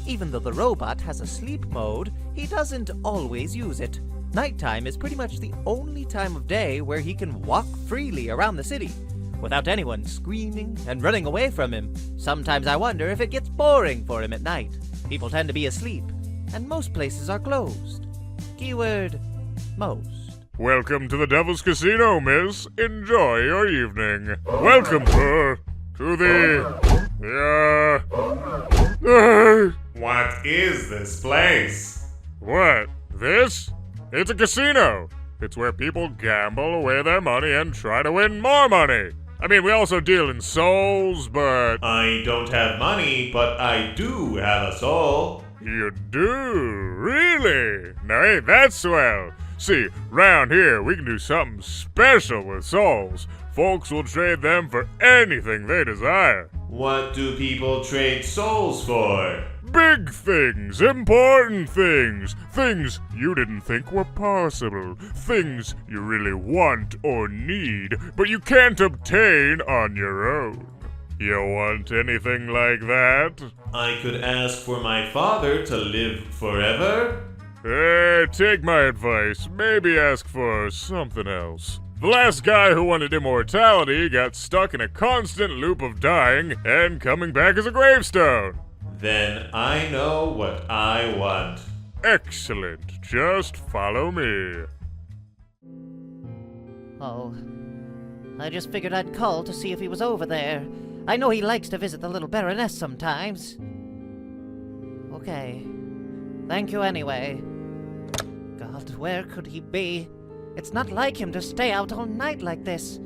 Even though the robot has a sleep mode, he doesn't always use it. Nighttime is pretty much the only time of day where he can walk freely around the city, without anyone screaming and running away from him. Sometimes I wonder if it gets boring for him at night. People tend to be asleep, and most places are closed. Keyword, most. Welcome to the Devil's Casino, miss. Enjoy your evening. Welcome, sir, to the... What is this place? What? This? It's a casino. It's where people gamble away their money and try to win more money. I mean, we also deal in souls, but... I don't have money, but I do have a soul. You do? Really? Now ain't that swell? See, round here we can do something special with souls. Folks will trade them for anything they desire. What do people trade souls for? Big things, important things, things you didn't think were possible, things you really want or need, but you can't obtain on your own. You want anything like that? I could ask for my father to live forever? Take my advice. Maybe ask for something else. The last guy who wanted immortality got stuck in a constant loop of dying and coming back as a gravestone. Then I know what I want. Excellent. Just follow me. Oh, I just figured I'd call to see if he was over there. I know he likes to visit the little Baroness sometimes. Okay. Thank you anyway. God, where could he be? It's not like him to stay out all night like this.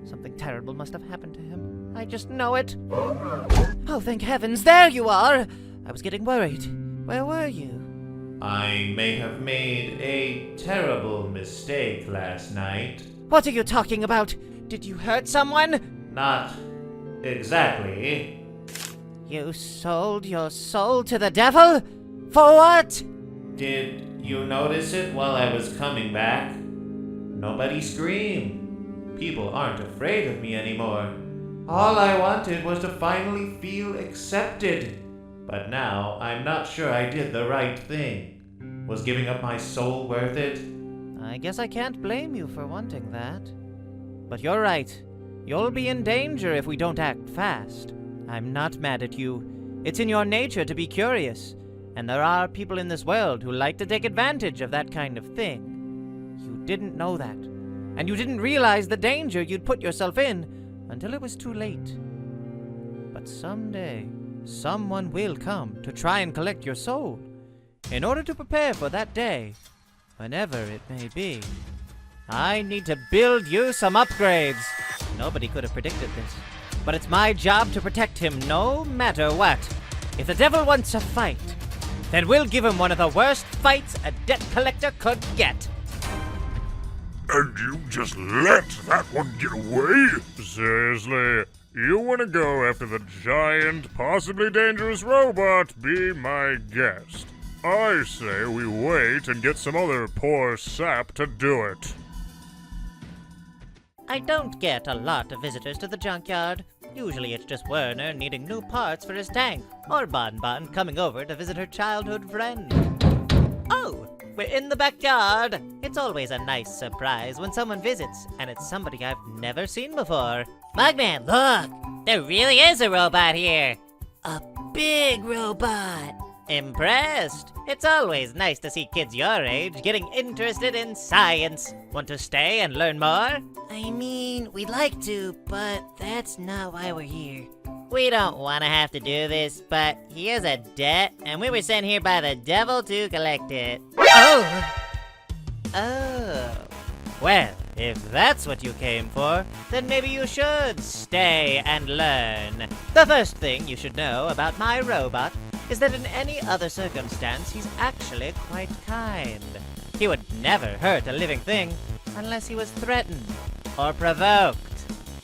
Something terrible must have happened to him. I just know it. Oh, thank heavens, there you are! I was getting worried. Where were you? I may have made a terrible mistake last night. What are you talking about? Did you hurt someone? Not exactly. You sold your soul to the devil? For what? Did you notice it while I was coming back? Nobody screamed. People aren't afraid of me anymore. All I wanted was to finally feel accepted. But now I'm not sure I did the right thing. Was giving up my soul worth it? I guess I can't blame you for wanting that. But you're right. You'll be in danger if we don't act fast. I'm not mad at you. It's in your nature to be curious. And there are people in this world who like to take advantage of that kind of thing. You didn't know that. And you didn't realize the danger you'd put yourself in until it was too late. But someday, someone will come to try and collect your soul. In order to prepare for that day, whenever it may be, I need to build you some upgrades. Nobody could have predicted this. But it's my job to protect him no matter what. If the devil wants a fight, then we'll give him one of the worst fights a debt collector could get. And you just let that one get away? Seriously? You want to go after the giant, possibly dangerous robot? Be my guest. I say we wait and get some other poor sap to do it. I don't get a lot of visitors to the junkyard. Usually it's just Werner needing new parts for his tank, or Bon Bon coming over to visit her childhood friend. Oh, we're in the backyard. It's always a nice surprise when someone visits, and it's somebody I've never seen before. Mugman, look! There really is a robot here! A big robot! Impressed? It's always nice to see kids your age getting interested in science. Want to stay and learn more? I mean, we'd like to, but that's not why we're here. We don't want to have to do this, but he is a debt, and we were sent here by the devil to collect it. Oh! Well, if that's what you came for, then maybe you should stay and learn. The first thing you should know about my robot is that in any other circumstance, he's actually quite kind. He would never hurt a living thing unless he was threatened or provoked.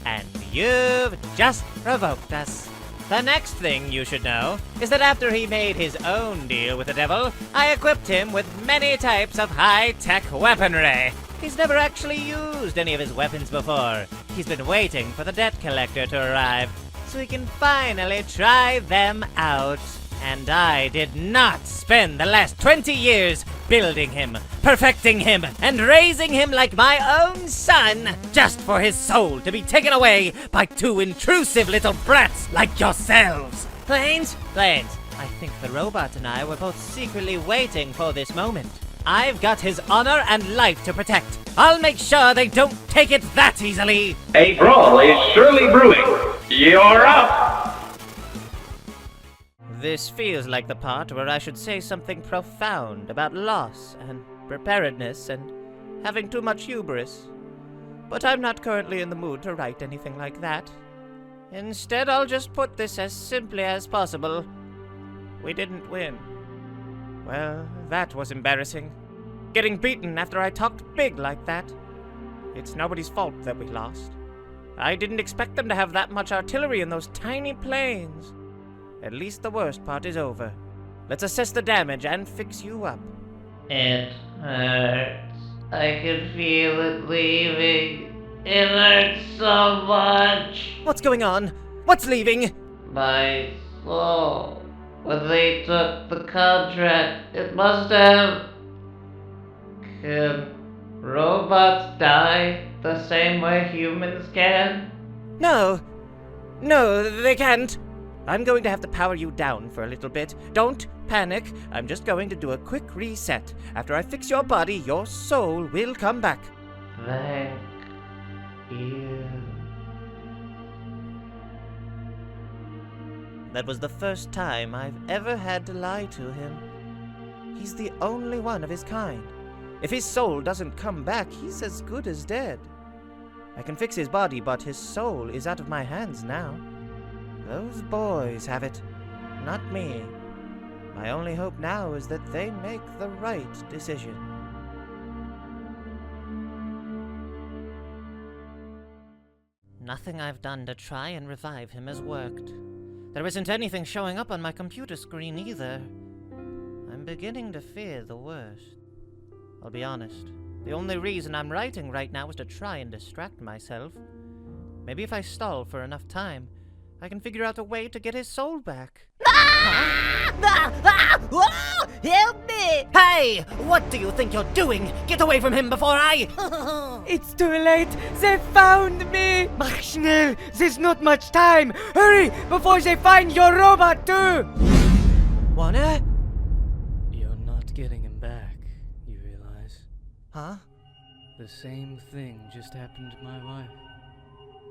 And you've just provoked us. The next thing you should know is that after he made his own deal with the devil, I equipped him with many types of high-tech weaponry. He's never actually used any of his weapons before. He's been waiting for the debt collector to arrive so he can finally try them out. And I did not spend the last 20 years building him, perfecting him, and raising him like my own son, just for his soul to be taken away by two intrusive little brats like yourselves. Planes? Planes. I think the robot and I were both secretly waiting for this moment. I've got his honor and life to protect. I'll make sure they don't take it that easily. A brawl is surely brewing. You're up! This feels like the part where I should say something profound about loss and preparedness and having too much hubris. But I'm not currently in the mood to write anything like that. Instead, I'll just put this as simply as possible. We didn't win. Well, that was embarrassing. Getting beaten after I talked big like that. It's nobody's fault that we lost. I didn't expect them to have that much artillery in those tiny planes. At least the worst part is over. Let's assess the damage and fix you up. It hurts. I can feel it leaving. It hurts so much. What's going on? What's leaving? My soul. When they took the contract, it must have... Can robots die the same way humans can? No, they can't. I'm going to have to power you down for a little bit. Don't panic. I'm just going to do a quick reset. After I fix your body, your soul will come back. Thank you. That was the first time I've ever had to lie to him. He's the only one of his kind. If his soul doesn't come back, he's as good as dead. I can fix his body, but his soul is out of my hands now. Those boys have it, not me. My only hope now is that they make the right decision. Nothing I've done to try and revive him has worked. There isn't anything showing up on my computer screen either. I'm beginning to fear the worst. I'll be honest. The only reason I'm writing right now is to try and distract myself. Maybe if I stall for enough time, I can figure out a way to get his soul back. Help me! Hey! What do you think you're doing? Get away from him before I... It's too late! They found me! Mach schnell! There's not much time! Hurry! Before they find your robot too! Wanna? You're not getting him back, you realize? Huh? The same thing just happened to my wife.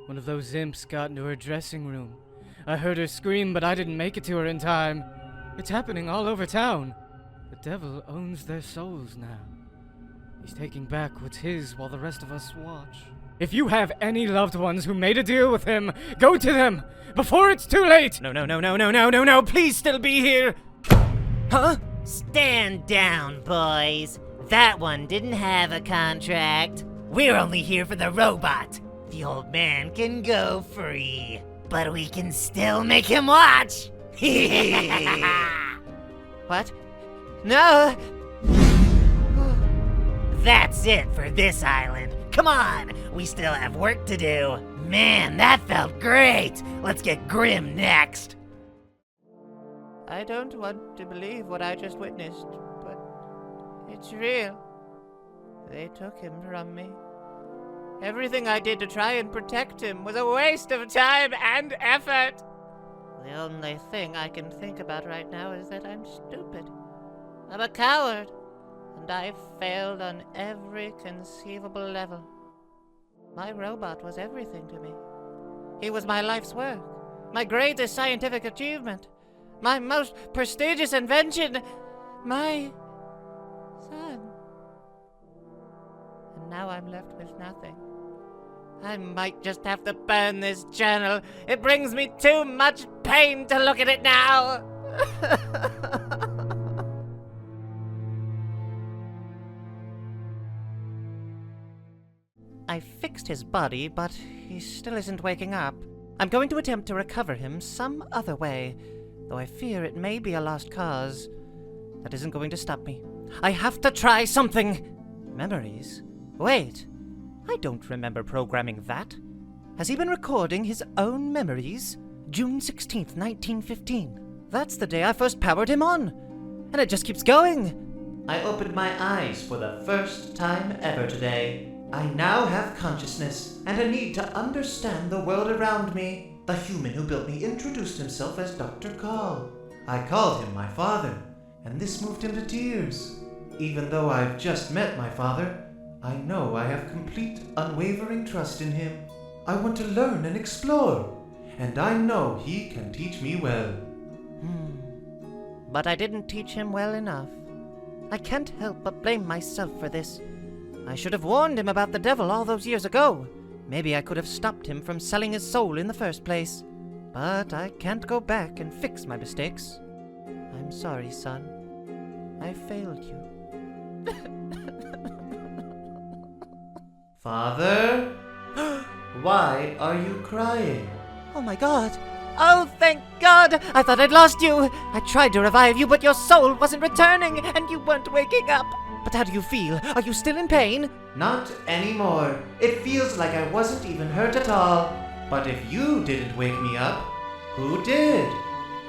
One of those imps got into her dressing room. I heard her scream, but I didn't make it to her in time. It's happening all over town. The devil owns their souls now. He's taking back what's his while the rest of us watch. If you have any loved ones who made a deal with him, go to them before it's too late! No, please still be here! Huh? Stand down, boys. That one didn't have a contract. We're only here for the robot. The old man can go free, but we can still make him watch. What? No! That's it for this island. Come on, we still have work to do. Man, that felt great. Let's get grim next. I don't want to believe what I just witnessed, but it's real. They took him from me. Everything I did to try and protect him was a waste of time and effort. The only thing I can think about right now is that I'm stupid. I'm a coward, and I've failed on every conceivable level. My robot was everything to me. He was my life's work, my greatest scientific achievement, my most prestigious invention, my son. And now I'm left with nothing. I might just have to burn this journal. It brings me too much pain to look at it now. I fixed his body, but he still isn't waking up. I'm going to attempt to recover him some other way, though I fear it may be a lost cause. That isn't going to stop me. I have to try something. Memories? Wait. I don't remember programming that. Has he been recording his own memories? June 16th, 1915. That's the day I first powered him on. And it just keeps going. I opened my eyes for the first time ever today. I now have consciousness, and a need to understand the world around me. The human who built me introduced himself as Dr. Kahl. I called him my father, and this moved him to tears. Even though I've just met my father, I know I have complete, unwavering trust in him. I want to learn and explore, and I know he can teach me well. But I didn't teach him well enough. I can't help but blame myself for this. I should have warned him about the devil all those years ago. Maybe I could have stopped him from selling his soul in the first place. But I can't go back and fix my mistakes. I'm sorry, son. I failed you. Father? Why are you crying? Oh my god. Oh, thank God! I thought I'd lost you! I tried to revive you, but your soul wasn't returning, and you weren't waking up! But how do you feel? Are you still in pain? Not anymore. It feels like I wasn't even hurt at all. But if you didn't wake me up, who did?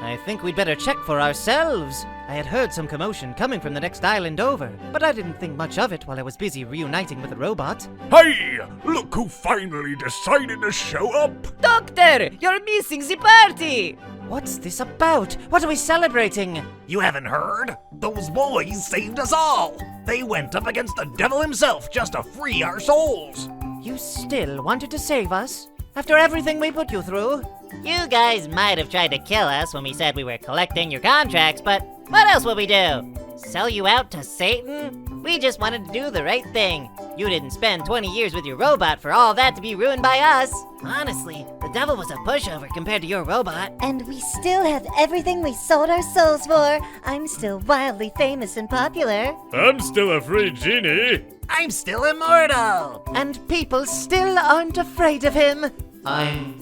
I think we'd better check for ourselves. I had heard some commotion coming from the next island over, but I didn't think much of it while I was busy reuniting with the robot. Hey! Look who finally decided to show up! Doctor, you're missing the party! What's this about? What are we celebrating? You haven't heard? Those boys saved us all. They went up against the devil himself just to free our souls. You still wanted to save us? After everything we put you through? You guys might have tried to kill us when we said we were collecting your contracts, but what else would we do? Sell you out to Satan? We just wanted to do the right thing. You didn't spend 20 years with your robot for all that to be ruined by us. Honestly, the devil was a pushover compared to your robot. And we still have everything we sold our souls for. I'm still wildly famous and popular. I'm still a free genie. I'm still immortal. And people still aren't afraid of him. I'm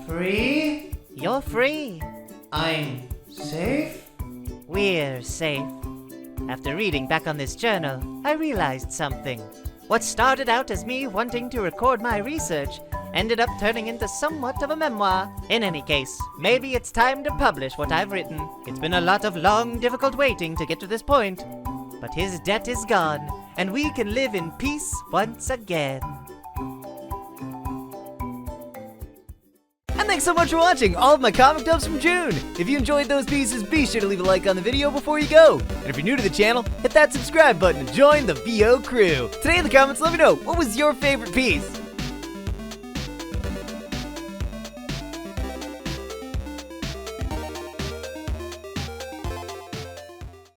free? You're free. I'm safe? We're safe. After reading back on this journal, I realized something. What started out as me wanting to record my research ended up turning into somewhat of a memoir. In any case, maybe it's time to publish what I've written. It's been a lot of long, difficult waiting to get to this point. But his debt is gone, and we can live in peace once again. And thanks so much for watching all of my comic dubs from June. If you enjoyed those pieces, be sure to leave a like on the video before you go. And if you're new to the channel, hit that subscribe button to join the VO crew. Today in the comments, let me know, what was your favorite piece?